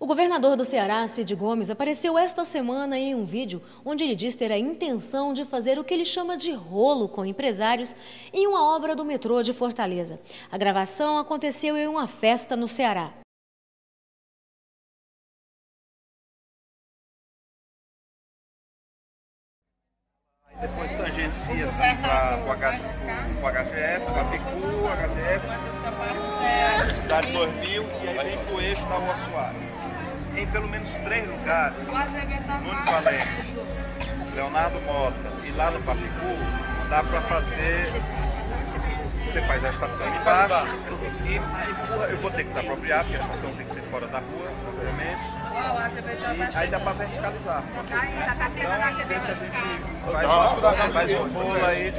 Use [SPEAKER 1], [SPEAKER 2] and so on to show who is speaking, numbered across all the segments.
[SPEAKER 1] O governador do Ceará, Cid Gomes, apareceu esta semana em um vídeo onde ele diz ter a intenção de fazer o que ele chama de rolo com empresários em uma obra do metrô de Fortaleza. A gravação aconteceu em uma festa no Ceará.
[SPEAKER 2] Depois tangencia assim para o HGF, para Picu, HGF, Cidade 2000 e aí vem para o eixo da Rua Soares. Em pelo menos 3 lugares, Nuno Valente, Leonardo Mota e lá no Papicu, dá para fazer, você faz a estação de baixo e empurra, eu vou ter que desapropriar, porque a estação tem que ser fora da rua, obviamente. E aí dá para verticalizar. Então, vê se a gente faz um rolo aí,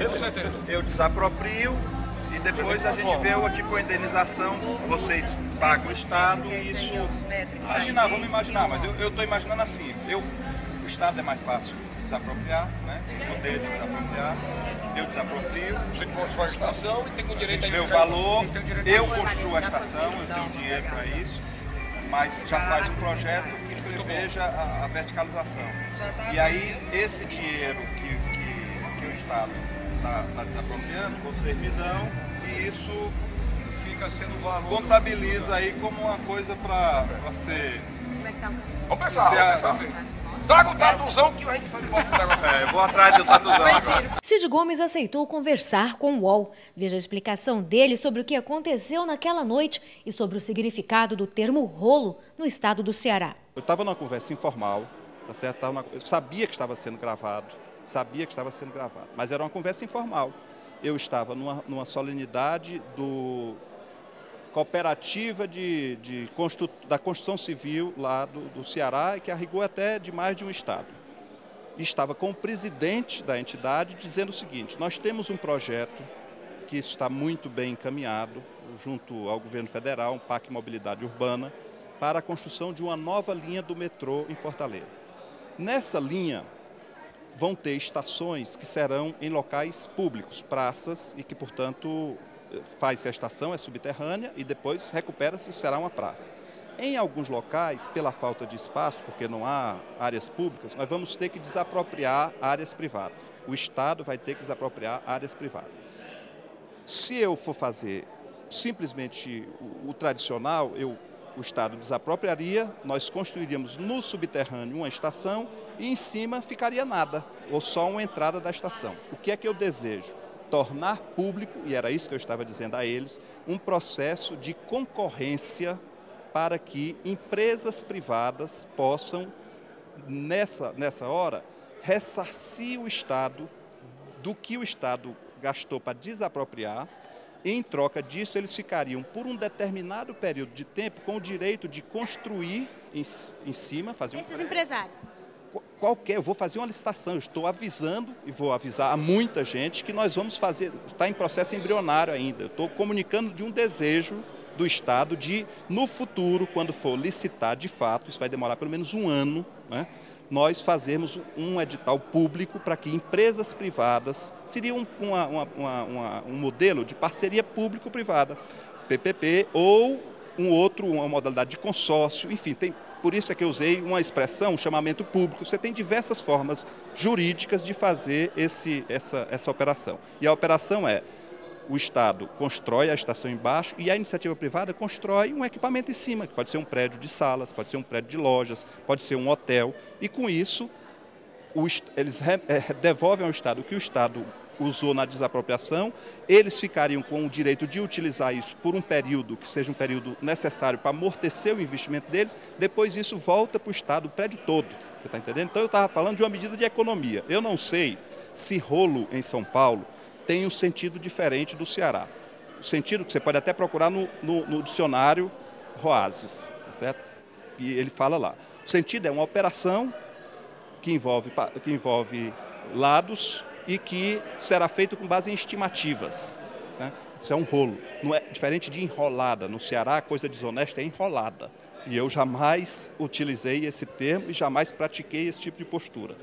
[SPEAKER 2] eu desaproprio e depois a gente vê a indenização, vocês pagam o Estado e isso... Vamos imaginar, mas eu estou imaginando assim, o Estado é mais fácil desapropriar, né? Poder desapropriar, eu desaproprio.
[SPEAKER 3] Você constrói a estação e tem o direito a
[SPEAKER 2] meu valor, eu construo a estação, eu tenho dinheiro para isso, mas já faz um projeto que preveja a verticalização. E aí, esse dinheiro que o Estado está desapropriando, vocês me dão e isso fica sendo valor. Contabiliza aí como uma coisa para ser...
[SPEAKER 3] Vamos pensar. Traga o tatuzão que a gente foi embora pro negócio.
[SPEAKER 2] Eu vou atrás do tatuzão agora.
[SPEAKER 1] Cid Gomes aceitou conversar com o UOL. Veja a explicação dele sobre o que aconteceu naquela noite e sobre o significado do termo rolo no estado do Ceará.
[SPEAKER 4] Eu estava numa conversa informal, tá certo? Eu sabia que estava sendo gravado, mas era uma conversa informal. Eu estava numa solenidade cooperativa da construção civil lá do Ceará, que a rigor até de mais de um estado. E estava com o presidente da entidade dizendo o seguinte: nós temos um projeto que está muito bem encaminhado, junto ao governo federal, um PAC Mobilidade Urbana, para a construção de uma nova linha do metrô em Fortaleza. Nessa linha vão ter estações que serão em locais públicos, praças, e que, portanto, faz-se a estação, é subterrânea, e depois recupera-se e será uma praça. Em alguns locais, pela falta de espaço, porque não há áreas públicas, nós vamos ter que desapropriar áreas privadas. O Estado vai ter que desapropriar áreas privadas. Se eu for fazer simplesmente o tradicional, o Estado desapropriaria, nós construiríamos no subterrâneo uma estação e em cima ficaria nada, ou só uma entrada da estação. O que é que eu desejo? Tornar público, e era isso que eu estava dizendo a eles, um processo de concorrência para que empresas privadas possam, nessa hora, ressarcir o Estado do que o Estado gastou para desapropriar. Em troca disso, eles ficariam por um determinado período de tempo com o direito de construir em cima, fazer
[SPEAKER 1] Esses empresários?
[SPEAKER 4] Eu vou fazer uma licitação, eu estou avisando e vou avisar a muita gente que nós vamos fazer, está em processo embrionário ainda, eu estou comunicando de um desejo do Estado de, no futuro, quando for licitar de fato, isso vai demorar pelo menos um ano, né, nós fazermos um edital público para que empresas privadas, seria um modelo de parceria público-privada, PPP, ou uma modalidade de consórcio, enfim, por isso é que eu usei uma expressão, um chamamento público. Você tem diversas formas jurídicas de fazer essa operação. E a operação é: o Estado constrói a estação embaixo e a iniciativa privada constrói um equipamento em cima, que pode ser um prédio de salas, pode ser um prédio de lojas, pode ser um hotel. E com isso, eles devolvem ao Estado o que o Estado usou na desapropriação, eles ficariam com o direito de utilizar isso por um período que seja um período necessário para amortecer o investimento deles, depois isso volta para o Estado, o prédio todo, você está entendendo? Então eu estava falando de uma medida de economia. Eu não sei se rolo em São Paulo tem um sentido diferente do Ceará. O sentido que você pode até procurar no dicionário Roazes, tá certo? E ele fala lá. O sentido é uma operação que envolve lados e que será feito com base em estimativas, né? Isso é um rolo. Não é diferente de enrolada. No Ceará, a coisa desonesta é enrolada. E eu jamais utilizei esse termo e jamais pratiquei esse tipo de postura.